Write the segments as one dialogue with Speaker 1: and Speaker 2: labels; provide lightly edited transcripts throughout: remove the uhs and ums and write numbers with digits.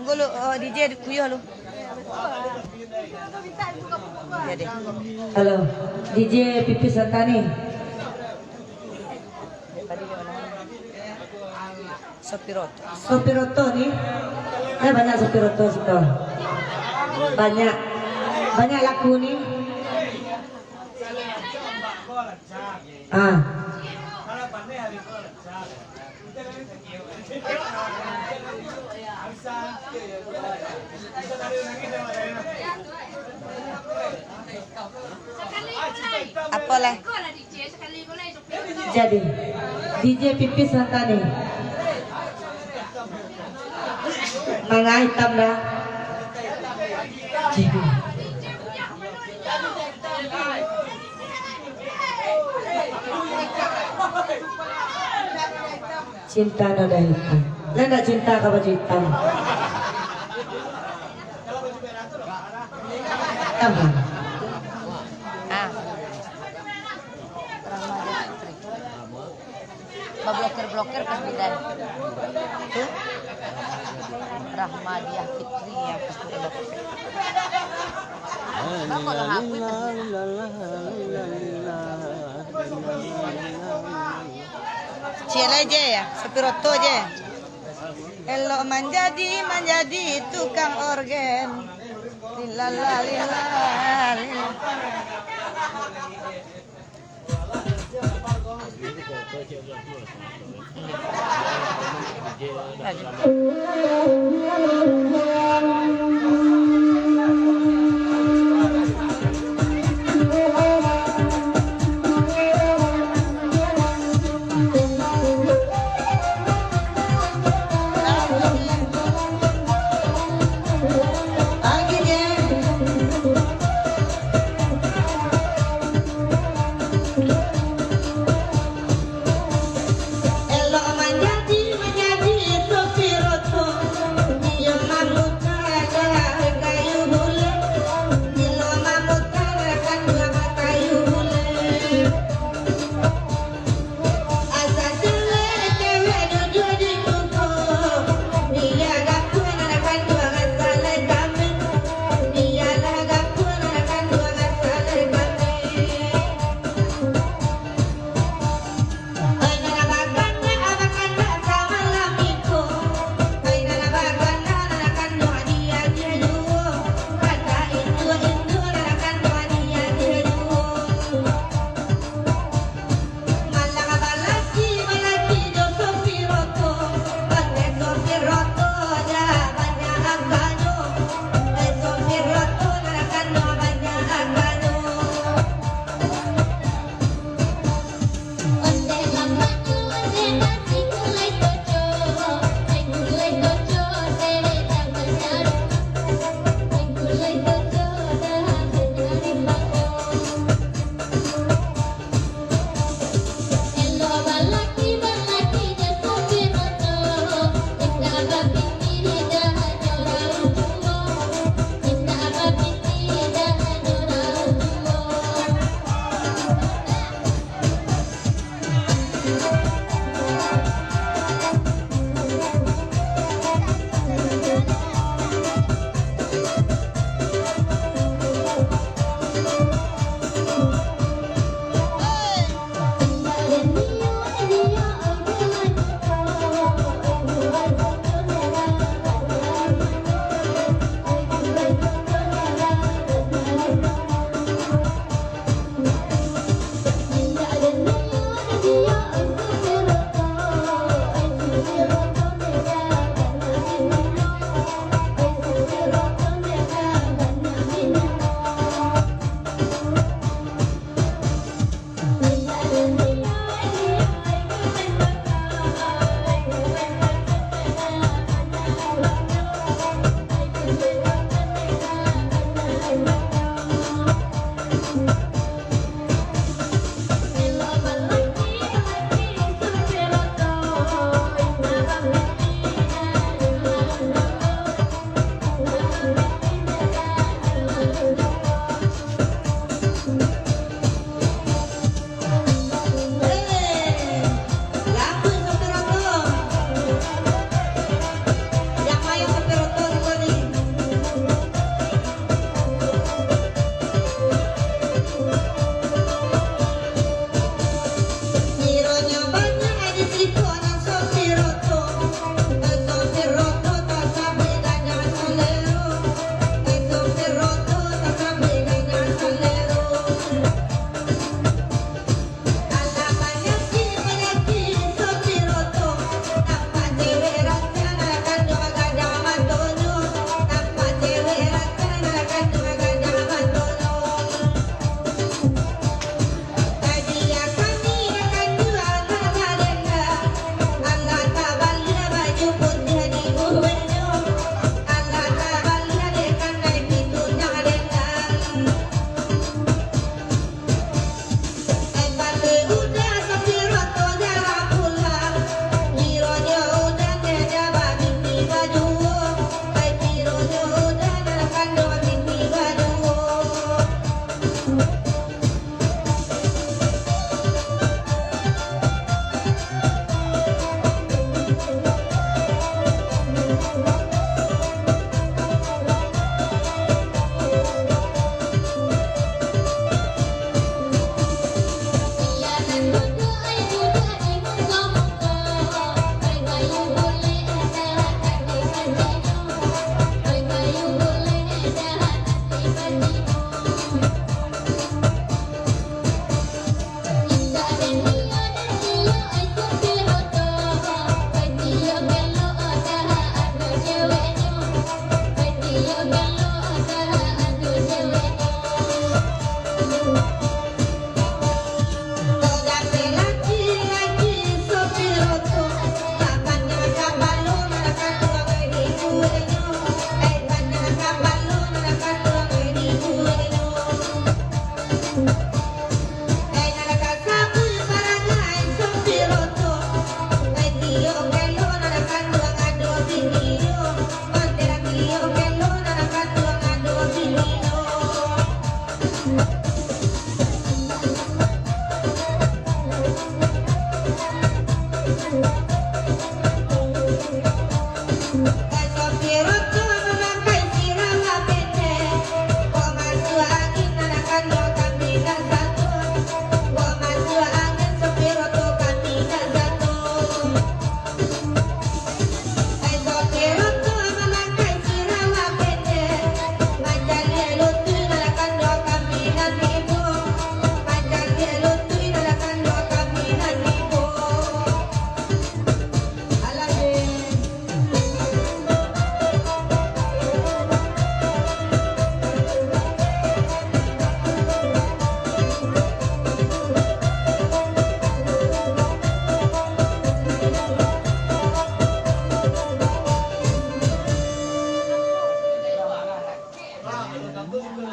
Speaker 1: Gulo DJ kuyo halo. Ya deh.
Speaker 2: Halo, DJ Pipis Santani.
Speaker 1: Sopiroto.
Speaker 2: Sopiroto nih. Banyak Sopiroto situ. Banyak laku nih.
Speaker 1: Apalah?
Speaker 2: Jadi DJ Pipis Santani. Mga hitam dah. Cinta noda hitam. Nanda cinta ke baju hitam. Tambah.
Speaker 1: Blokir pas bidan. Tuh. Rahmadiah Fitri yang pas blokir. Bapak lah aku Cile aja ya, Sopiroto aja. Elok menjadi tukang organ. Lilala.
Speaker 2: Elok menjadi Sopiroto. Dia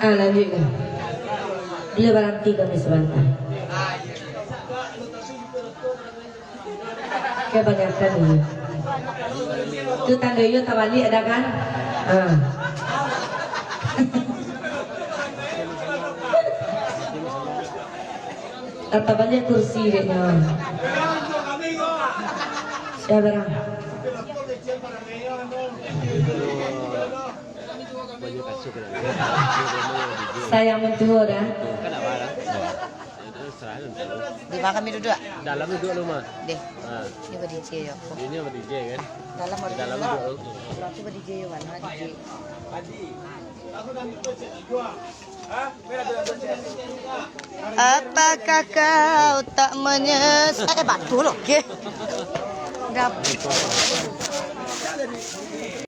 Speaker 2: Lanjutkan. Bila berhenti kami sebentar. Kebanyakan ini. Itu tanda you tak balik ada kan? Tata balik kursi dia. Siapa orang? Saya mentua dah.
Speaker 1: Di mana kami duduk?
Speaker 3: Dalam duduk rumah.
Speaker 1: Deh. Ini beri DJ ya.
Speaker 3: Ini apa DJ kan?
Speaker 1: Dalam beri
Speaker 3: Dalam
Speaker 1: duduk.
Speaker 3: duduk.
Speaker 1: Itu beri DJ ya, mana DJ? Apakah kau tak menyesal? Batu loh, ke? Dapat.